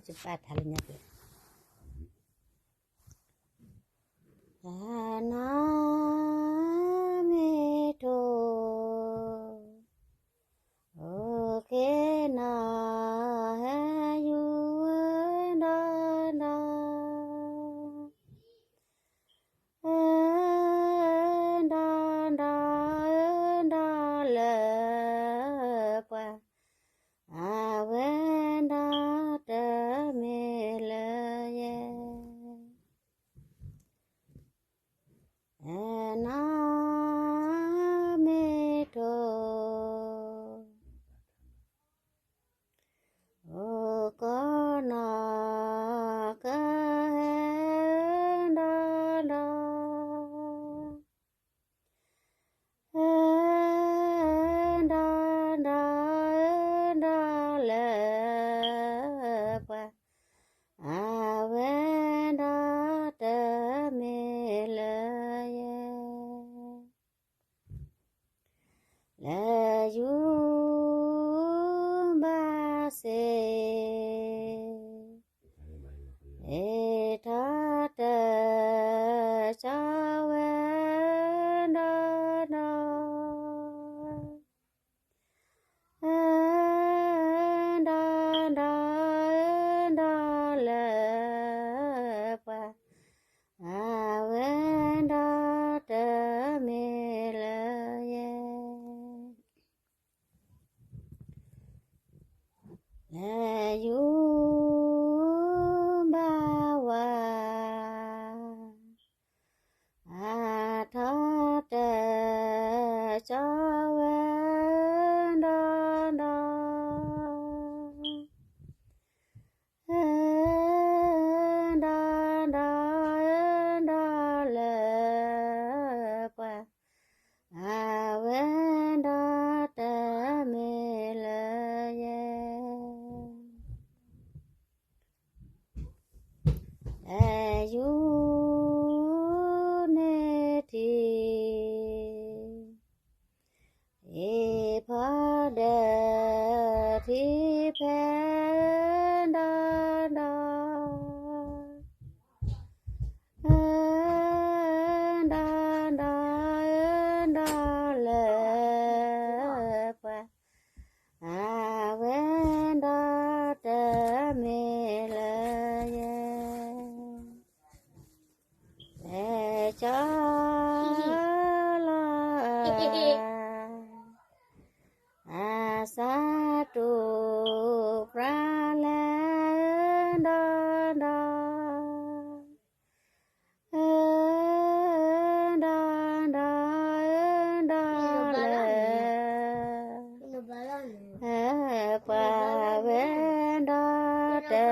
cepat halnya tuh. Anameto oke na hayu na na enda le qua avenda te mele ye anameto okona kahenda la enda le qua avenda te mele ye le yumba se etate chawenda na enda le pa avenda te mele ye le yumba wa atate chawenda na enda le pa avenda te mele ye unity pada ti penda na enda le pa avenda te mele ye chala asatu pralenda na enda le pa venda te